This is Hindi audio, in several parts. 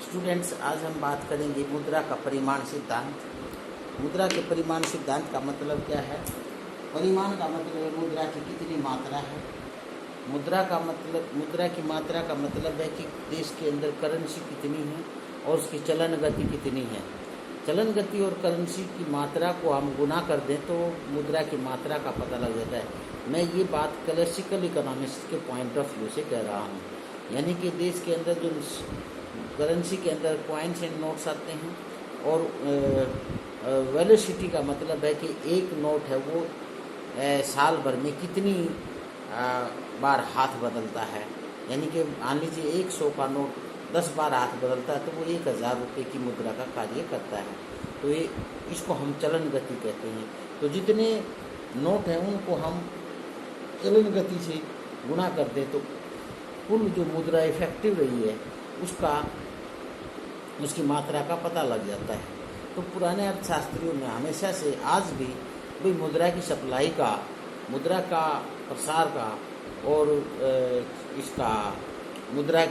स्टूडेंट्स, आज हम बात करेंगे मुद्रा का परिमाण सिद्धांत। मुद्रा के परिमाण सिद्धांत का मतलब क्या है? परिमाण का मतलब है मुद्रा की कितनी मात्रा है। मुद्रा की मात्रा का मतलब है कि देश के अंदर करेंसी कितनी है और उसकी चलन गति कितनी है। चलन गति और करेंसी की मात्रा को हम गुना कर दें तो मुद्रा की मात्रा का पता लग जाता है। मैं ये बात क्लासिकल इकोनॉमिक्स के पॉइंट ऑफ व्यू से कह रहा हूँ, यानी कि देश के अंदर जो करेंसी के अंदर कॉइन्स एंड नोट्स आते हैं और वेलोसिटी का मतलब है कि एक नोट है वो साल भर में कितनी बार हाथ बदलता है। यानी कि मान लीजिए 100 का नोट 10 बार हाथ बदलता है तो वो 1000 रुपये की मुद्रा का कार्य करता है। तो ये इसको हम चलन गति कहते हैं। तो जितने नोट हैं उनको हम चलन गति से गुणा कर दें तो कुल जो मुद्रा इफेक्टिव रही है उसकी मात्रा का पता लग जाता है। तो पुराने अर्थशास्त्रियों ने हमेशा से आज भी भाई मुद्रा की सप्लाई का, मुद्रा का प्रसार का और इसका मुद्रा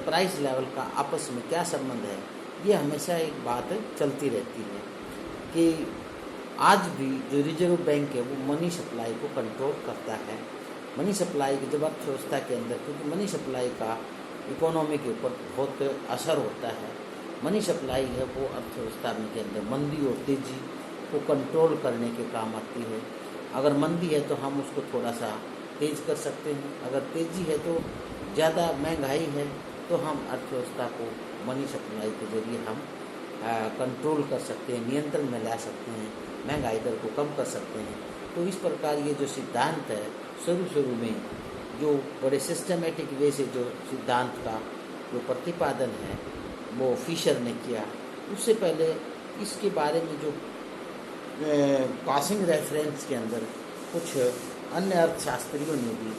प्राइस लेवल का आपस में क्या संबंध है, ये हमेशा एक बात चलती रहती है कि आज भी जो रिजर्व बैंक है वो मनी सप्लाई को कंट्रोल करता है। मनी सप्लाई की जब अर्थव्यवस्था के अंदर, क्योंकि मनी सप्लाई का इकोनॉमी के ऊपर बहुत असर होता है। मनी सप्लाई है वो अर्थव्यवस्था में के अंदर मंदी और तेज़ी को कंट्रोल करने के काम आती है। अगर मंदी है तो हम उसको थोड़ा सा तेज़ कर सकते हैं, अगर तेज़ी है तो ज़्यादा महंगाई है तो हम अर्थव्यवस्था को मनी सप्लाई के जरिए हम कंट्रोल कर सकते हैं, नियंत्रण में ला सकते हैं, महंगाई दर को कम कर सकते हैं। तो इस प्रकार ये जो सिद्धांत है शुरू में जो बड़े सिस्टमेटिक वे से जो सिद्धांत का जो प्रतिपादन है वो फिशर ने किया। उससे पहले इसके बारे में जो पासिंग रेफरेंस के अंदर कुछ अन्य अर्थशास्त्रियों ने भी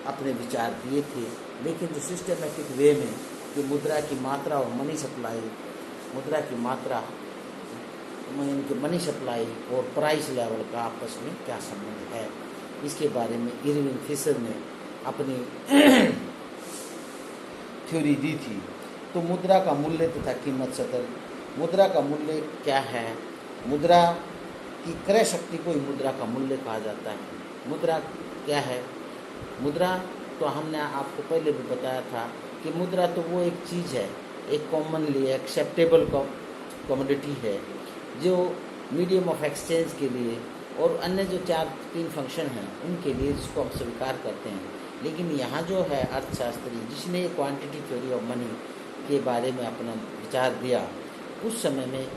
अपने विचार दिए थे, लेकिन जो सिस्टमेटिक वे में जो मुद्रा की मात्रा और मनी सप्लाई, मुद्रा की मात्रा, मनी सप्लाई और प्राइस लेवल का आपस में क्या संबंध है, इसके बारे में इरविन फिशर ने अपनी थ्योरी दी थी। तो मुद्रा का मूल्य तथा कीमत सतह, मुद्रा का मूल्य क्या है? मुद्रा की क्रय शक्ति को ही मुद्रा का मूल्य कहा जाता है। मुद्रा क्या है? मुद्रा तो हमने आपको पहले भी बताया था कि मुद्रा तो वो एक चीज़ है, एक कॉमनली एक्सेप्टेबल कमोडिटी है जो मीडियम ऑफ एक्सचेंज के लिए और अन्य जो 3 फंक्शन हैं उनके लिए जिसको हम स्वीकार करते हैं। लेकिन यहाँ जो है अर्थशास्त्री जिसने क्वांटिटी थ्योरी ऑफ मनी के बारे में अपना विचार दिया, उस समय में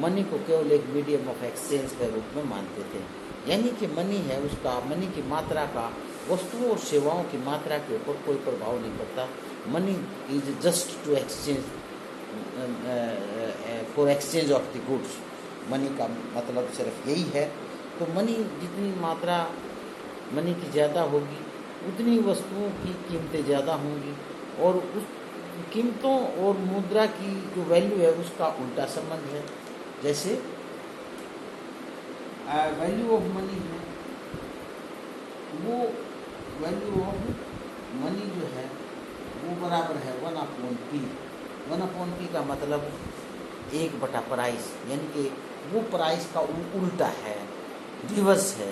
मनी को केवल एक मीडियम ऑफ एक्सचेंज के रूप में मानते थे। यानी कि मनी है, उसका मनी की मात्रा का वस्तुओं और सेवाओं की मात्रा के ऊपर कोई प्रभाव नहीं पड़ता। Money is just to exchange for exchange of the goods. Money का मतलब सिर्फ यही है। तो मनी जितनी मात्रा मनी की ज़्यादा होगी उतनी वस्तुओं की कीमतें ज़्यादा होंगी और उस कीमतों और मुद्रा की जो वैल्यू है उसका उल्टा संबंध है। जैसे वैल्यू ऑफ मनी है, वो वैल्यू ऑफ मनी जो है वो बराबर है 1/P। 1/P का मतलब 1 बटा प्राइस, यानी कि वो प्राइस का उल्टा है, रिवर्स है।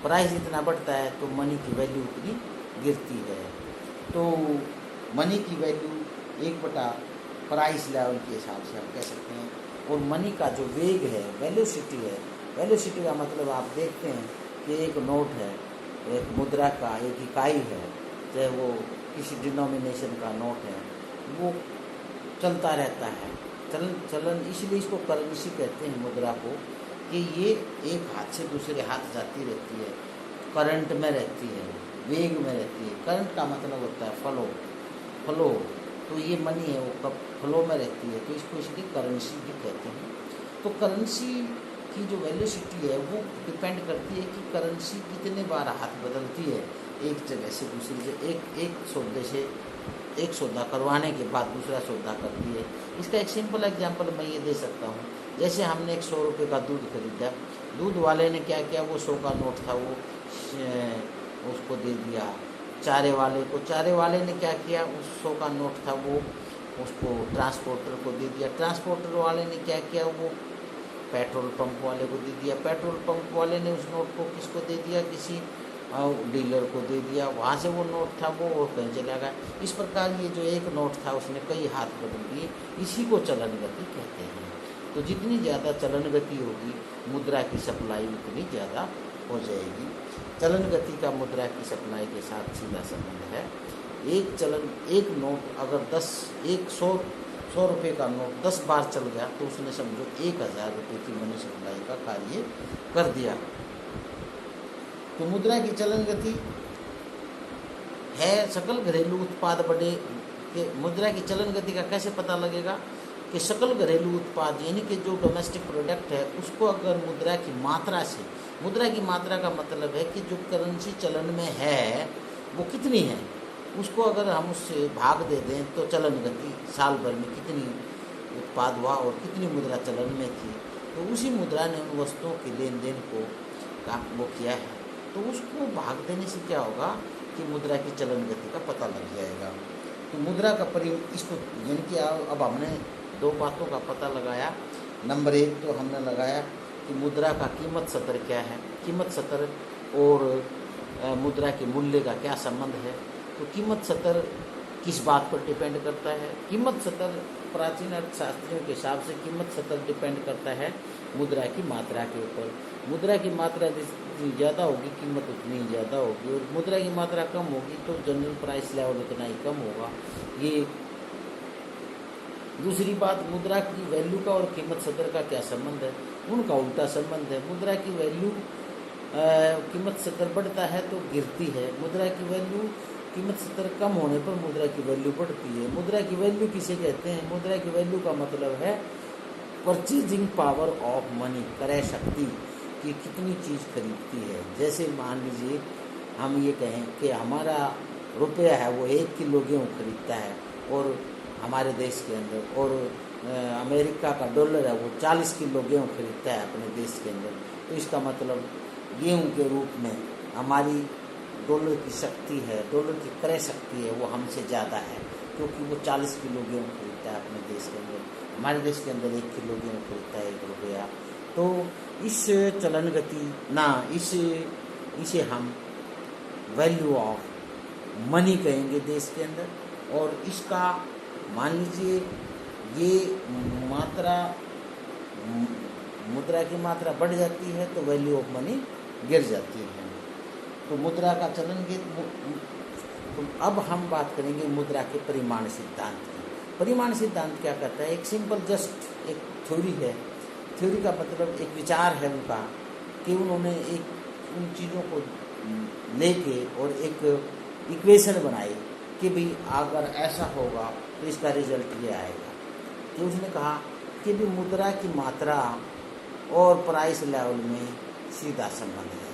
प्राइस इतना बढ़ता है तो मनी की वैल्यू उतनी गिरती है। तो मनी की वैल्यू 1 बटा प्राइस लेवल के हिसाब से हम कह सकते हैं। और मनी का जो वेग है, वेलोसिटी है, वेलोसिटी का मतलब आप देखते हैं कि एक नोट है, एक मुद्रा का एक इकाई है, चाहे वो किसी डिनोमिनेशन का नोट है, वो चलता रहता है। चलन इसलिए इसको करेंसी कहते हैं मुद्रा को, कि ये एक हाथ से दूसरे हाथ जाती रहती है, करंट में रहती है, वेग में रहती है। करंट का मतलब होता है फ्लो। तो ये मनी है वो कब फ्लो में रहती है, तो इसको इसलिए करेंसी भी कहते हैं। तो करेंसी की जो वेलोसिटी है वो डिपेंड करती है कि करेंसी कितने बार हाथ बदलती है एक जगह से दूसरी जगह, एक सौदे से एक सौदा करवाने के बाद दूसरा सौदा करती है। इसका एक सिंपल एग्जांपल मैं ये दे सकता हूँ। जैसे हमने 100 रुपये का दूध खरीदा, दूध वाले ने क्या किया, वो 100 का नोट था वो उसको दे दिया चारे वाले को। चारे वाले ने क्या किया, उस 100 का नोट था वो उसको ट्रांसपोर्टर को दे दिया। ट्रांसपोर्टर वाले ने क्या किया, वो पेट्रोल पंप वाले को दे दिया। पेट्रोल पंप वाले ने उस नोट को किसको दे दिया, किसी डीलर को दे दिया। वहाँ से वो नोट था वो और कहीं चला गया। इस प्रकार ये जो एक नोट था उसने कई हाथ बदल दिए। इसी को चलन गति कहते हैं। तो जितनी ज़्यादा चलन गति होगी मुद्रा की सप्लाई उतनी ज़्यादा हो जाएगी। चलन गति का मुद्रा की सप्लाई के साथ सीधा संबंध है। एक नोट अगर 100 रुपये का नोट 10 बार चल गया तो उसने समझो 1000 रुपये की मनी सप्लाई का कार्य कर दिया। तो मुद्रा की चलन गति है सकल घरेलू उत्पाद बढ़े कि मुद्रा की चलन गति का कैसे पता लगेगा कि सकल घरेलू उत्पाद यानी कि जो डोमेस्टिक प्रोडक्ट है उसको अगर मुद्रा की मात्रा से, मुद्रा की मात्रा का मतलब है कि जो करेंसी चलन में है वो कितनी है, उसको अगर हम उससे भाग दे दें तो चलन गति साल भर में कितनी उत्पाद हुआ और कितनी मुद्रा चलन में थी, तो उसी मुद्रा ने उन वस्तुओं के लेन देन को वो किया है। तो उसको भाग देने से क्या होगा कि मुद्रा की चलन गति का पता लग जाएगा। तो मुद्रा का प्रयोग इसको यानी कि अब हमने 2 बातों का पता लगाया। नंबर 1 तो हमने लगाया कि मुद्रा का कीमत स्तर क्या है, कीमत स्तर और मुद्रा के मूल्य का क्या संबंध है। तो कीमत स्तर किस बात पर डिपेंड करता है, कीमत स्तर प्राचीन अर्थशास्त्रियों के हिसाब से कीमत स्तर डिपेंड करता है मुद्रा की मात्रा के ऊपर। मुद्रा की मात्रा जितनी ज़्यादा होगी कीमत उतनी ही ज़्यादा होगी, और मुद्रा की मात्रा कम होगी तो जनरल प्राइस लेवल उतना ही कम होगा। ये दूसरी बात, मुद्रा की वैल्यू का और कीमत स्तर का क्या संबंध है, उनका उल्टा संबंध है। मुद्रा की वैल्यू कीमत स्तर बढ़ता है तो गिरती है, मुद्रा की वैल्यू कीमत स्तर कम होने पर मुद्रा की वैल्यू बढ़ती है। मुद्रा की वैल्यू किसे कहते हैं, मुद्रा की वैल्यू का मतलब है परचेजिंग पावर ऑफ मनी, क्रय शक्ति कि कितनी चीज़ खरीदती है। जैसे मान लीजिए हम ये कहें कि हमारा रुपया है वो 1 किलो गेहूँ खरीदता है और हमारे देश के अंदर, और अमेरिका का डॉलर है वो 40 किलो गेहूँ खरीदता है अपने देश के अंदर। तो इसका मतलब गेहूँ के रूप में हमारी डॉलर की शक्ति है, डॉलर की क्रय शक्ति है वो हमसे ज़्यादा है, क्योंकि वो 40 किलो गेहूँ खरीदता है अपने देश के अंदर। हमारे देश के अंदर 1 किलो गेहूँ खरीदता है 1 रुपया। तो इस चलन गति ना इसे हम वैल्यू ऑफ मनी कहेंगे देश के अंदर। और इसका मान लीजिए ये मात्रा, मुद्रा की मात्रा बढ़ जाती है तो वैल्यू ऑफ मनी गिर जाती है। तो मुद्रा का चलन तो अब हम बात करेंगे मुद्रा के परिमाण सिद्धांत की। परिमाण सिद्धांत क्या कहता है, एक सिंपल जस्ट एक थ्योरी है। थ्योरी का मतलब एक विचार है उनका कि उन्होंने एक उन चीज़ों को लेके और एक इक्वेशन बनाई कि भाई अगर ऐसा होगा तो इसका रिजल्ट ये आएगा। तो उसने कहा कि भी मुद्रा की मात्रा और प्राइस लेवल में सीधा संबंध है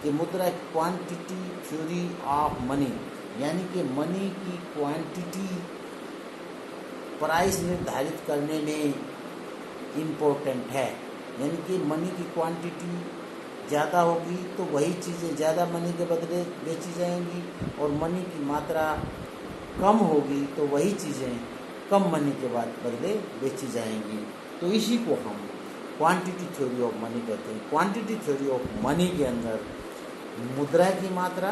कि मुद्रा क्वांटिटी थ्योरी ऑफ मनी, यानी कि मनी की क्वांटिटी प्राइस निर्धारित करने में इम्पोर्टेंट है। यानी कि मनी की क्वांटिटी ज़्यादा होगी तो वही चीज़ें ज़्यादा मनी के बदले बेची जाएंगी, और मनी की मात्रा कम होगी तो वही चीज़ें कम मनी के बाद बदले बेची जाएंगी। तो इसी को हम क्वांटिटी थ्योरी ऑफ मनी कहते हैं। क्वांटिटी थ्योरी ऑफ मनी के अंदर मुद्रा की मात्रा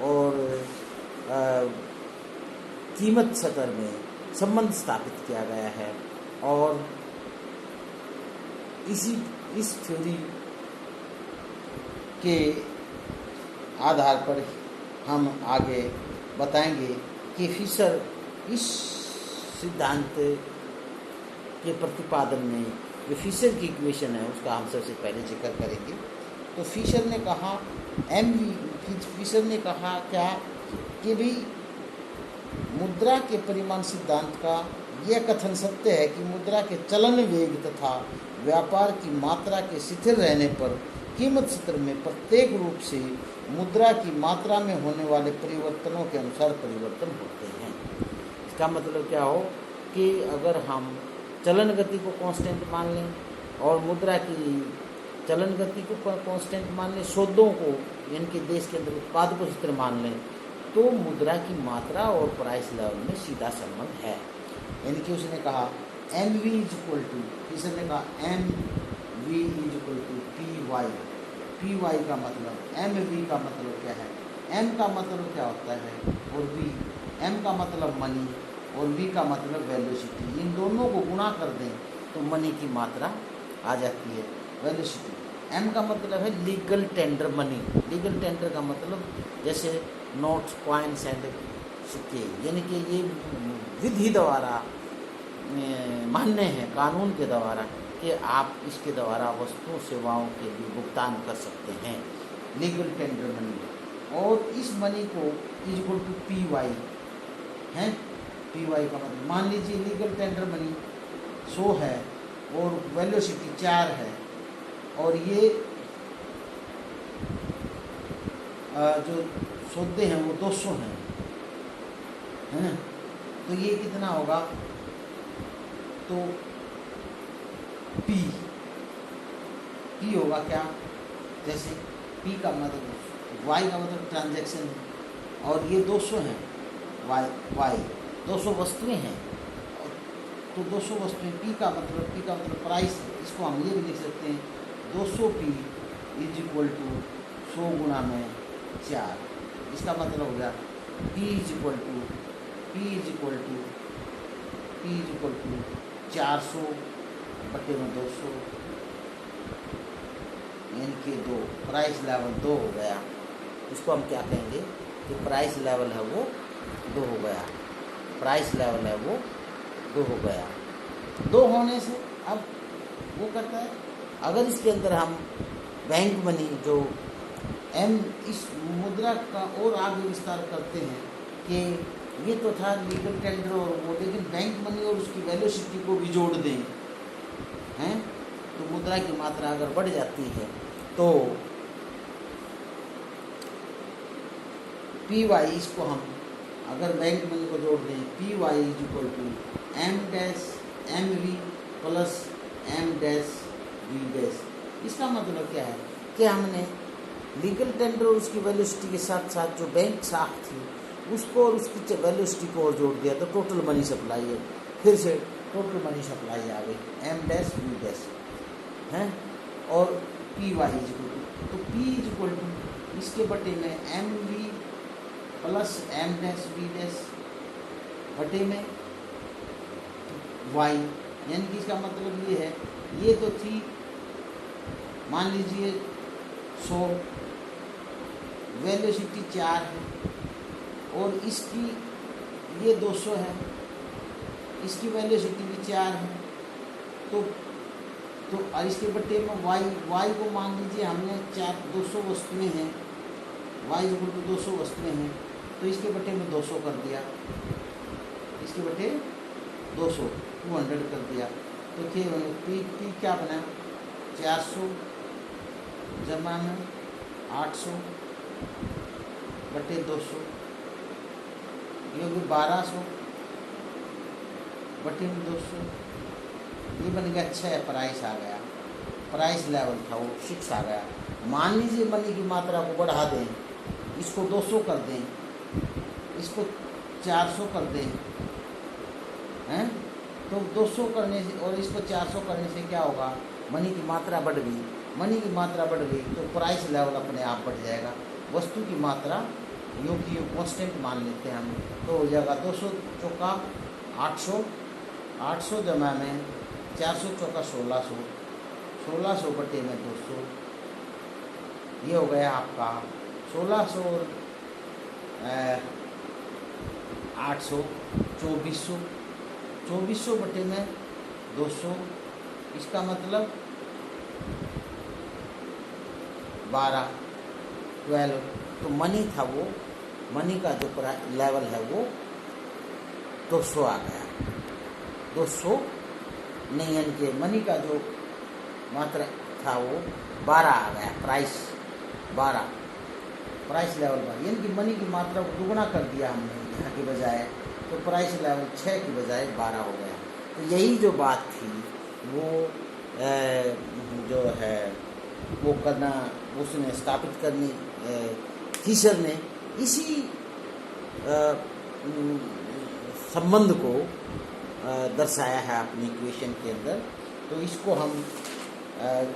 और कीमत स्तर में संबंध स्थापित किया गया है, और इस थ्योरी के आधार पर हम आगे बताएंगे कि फिशर इस सिद्धांत के प्रतिपादन में जो फिशर की इक्वेशन है उसका हम सबसे पहले जिक्र करेंगे। तो फिशर ने कहा फिशर ने कहा क्या कि भाई मुद्रा के परिमाण सिद्धांत का यह कथन सत्य है कि मुद्रा के चलन वेग तथा व्यापार की मात्रा के शिथिल रहने पर कीमत स्तर में प्रत्येक रूप से मुद्रा की मात्रा में होने वाले परिवर्तनों के अनुसार परिवर्तन होते हैं। इसका मतलब क्या हो कि अगर हम चलन गति को कांस्टेंट मान लें और मुद्रा की चलन गति को कांस्टेंट मान लें, सौदों को यानी कि देश के अंदर उत्पाद को स्थिर मान लें, तो मुद्रा की मात्रा और प्राइस लेवल में सीधा संबंध है। यानी कि उसने कहा M V is equal to, इसने कहा M V is equal to P Y. P Y का मतलब, एम वी का मतलब क्या है, एम का मतलब क्या होता है और वी, एम का मतलब मनी और वी का मतलब वेलोसिटी। इन दोनों को गुणा कर दें तो मनी की मात्रा आ जाती है, वेलोसिटी। एम का मतलब है legal tender money. Legal tender का मतलब जैसे नोट्स, कॉइन्स एंड सिक्के, यानी कि ये विधि द्वारा मान्य है, कानून के द्वारा, कि आप इसके द्वारा वस्तु सेवाओं के लिए भुगतान कर सकते हैं, लीगल टेंडर मनी। और इस मनी को is equal to P Y है। पी वाई का मतलब, मान लीजिए लीगल टेंडर मनी 100 है और वेलोसिटी 4 है, और ये जो सौदे हैं वो 200 हैं, तो ये कितना होगा, तो पी होगा क्या, जैसे पी का मतलब, वाई का मतलब ट्रांजैक्शन है, और ये 200 हैं, वाई 200 वस्तुएं हैं, तो 200 वस्तुएं, पी का मतलब प्राइस है। इसको हम ये भी लिख सकते हैं 200 पी इज इक्वल टू 100 गुणा में 4। इसका मतलब हो गया पी इज इक्वल टू 400 बटे में 200, यानी कि 2, प्राइस लेवल 2 हो गया। इसको हम क्या कहेंगे कि प्राइस लेवल है वो 2 हो गया, प्राइस लेवल है वो 2 हो गया। 2 होने से अब वो करता है, अगर इसके अंदर हम बैंक मनी जो एम, इस मुद्रा का और आगे विस्तार करते हैं कि ये तो था लीगल टेंडर और वो, लेकिन बैंक मनी और उसकी वेलोसिटी को भी जोड़ दें हैं, तो मुद्रा की मात्रा अगर बढ़ जाती है तो पी वाई, इसको हम अगर बैंक मनी को जोड़ दें, P Y is equal to M dash M V plus M dash V dash. इसका मतलब क्या है कि हमने लीगल टेंडर और उसकी वेलोसिटी के साथ साथ जो बैंक साख थी उसको और उसकी वेलोसिटी को और जोड़ दिया, तो टोटल मनी सप्लाई है, फिर से टोटल मनी सप्लाई आ गई, एम डैश वी डैश हैं, और P Y is equal to, तो पी इज इक्वल टू इसके बटे में M V plus M dash V dash बटे में वाई, यानी कि इसका मतलब ये है, ये तो थी मान लीजिए 100, वेलोसिटी 4 है, और इसकी ये 200 है, इसकी वेलोसिटी भी 4 है, तो और इसके बटे में वाई को मान लीजिए हमने 200 वस्तुएं हैं, वाई इक्वल टू 200 वस्तुएं हैं, तो इसके बटे में 200 कर दिया, इसके बटे 200 कर दिया, तो पी क्या बना, 400 जमा में 800 बटे 200, ये होगी 1200 बटे में 200, ये बन गया 6, प्राइस आ गया, प्राइस लेवल था वो 6 आ गया। मान लीजिए मनी की मात्रा को बढ़ा दें, इसको 200 कर दें, इसको 400 कर दें, हैं, तो 200 करने से और इसको 400 करने से क्या होगा, मनी की मात्रा बढ़ गई, मनी की मात्रा बढ़ गई तो प्राइस लेवल अपने आप बढ़ जाएगा, वस्तु की मात्रा यूँ की यूँ कॉन्स्टेंट मान लेते हैं हम, तो हो जाएगा 200 चौका 800, 800 जमा में 400 चौका 1600, 1600 बटे में 200, ये हो गया आपका 1600 और 800 2400, 2400 बटे में 200, इसका मतलब 12, तो मनी था वो, मनी का जो लेवल है वो 200 आ गया, 200 नहीं, यानी कि मनी का जो मात्रा था वो 12 आ गया, प्राइस 12, प्राइस लेवल 12, यानी कि मनी की मात्रा को दुगुना कर दिया हमने यहाँ के बजाय, तो प्राइस लेवल 6 की बजाय 12 हो गया। तो यही जो बात थी वो जो है वो करना, उसने स्थापित करनी, फीशर ने इसी संबंध को दर्शाया है अपनी इक्वेशन के अंदर। तो इसको हम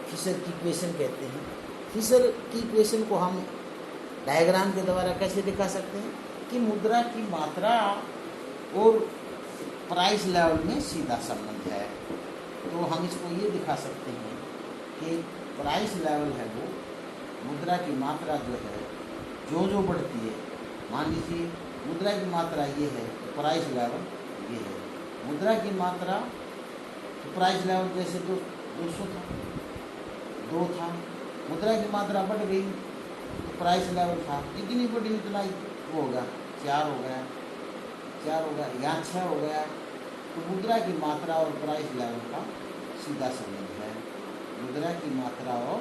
फिशर की इक्वेशन कहते हैं। फिशर की इक्वेशन को हम डायग्राम के द्वारा कैसे दिखा सकते हैं कि मुद्रा की मात्रा और प्राइस लेवल में सीधा संबंध है। तो हम इसको ये दिखा सकते हैं कि प्राइस लेवल है वो मुद्रा की मात्रा जो है जो बढ़ती है, मान लीजिए मुद्रा की मात्रा ये है तो प्राइस लेवल ये है। मुद्रा की मात्रा तो प्राइस लेवल जैसे 200 था, 2 था, मुद्रा की मात्रा बढ़ गई तो प्राइस लेवल था इतनी बड़ी, इतना वो होगा 4 हो गया, 4 हो गया, यहाँ 6 हो गया। तो मुद्रा की मात्रा और प्राइस लेवल का सीधा संबंध है, मुद्रा की मात्रा और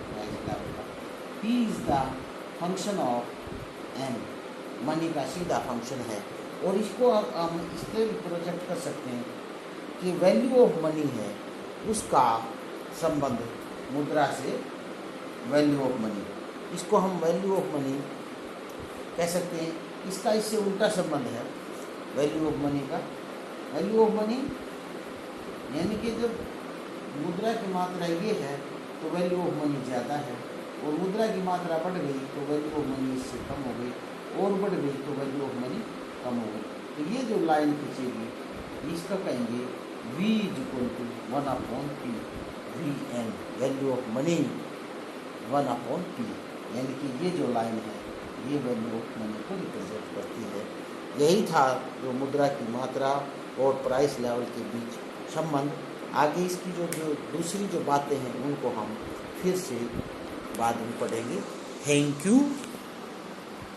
प्राइस लेवल का। P is the function of M, money का सीधा फंक्शन है। और इसको हम इस तरह प्रोजेक्ट कर सकते हैं कि वैल्यू ऑफ मनी है उसका संबंध मुद्रा से वैल्यू ऑफ मनी, इसको हम वैल्यू ऑफ मनी कह सकते हैं। इसका इससे उल्टा संबंध है वैल्यू ऑफ मनी का। वैल्यू ऑफ मनी यानी कि जब मुद्रा की मात्रा ये है तो वैल्यू ऑफ मनी ज़्यादा है, और मुद्रा की मात्रा बढ़ गई तो वैल्यू ऑफ मनी इससे कम हो गई, और बढ़ गई तो वैल्यू ऑफ मनी कम हो गई। तो ये जो लाइन खींचेगी इसका कहेंगे V = 1/P, VN value of money 1/P, यानी कि ये जो लाइन है ये वैल्यू ऑफ मनी को रिप्रेजेंट करती है। यही था जो मुद्रा की मात्रा और प्राइस लेवल के बीच संबंध। आगे इसकी जो दूसरी जो बातें हैं उनको हम फिर से बाद में पढ़ेंगे। Thank you.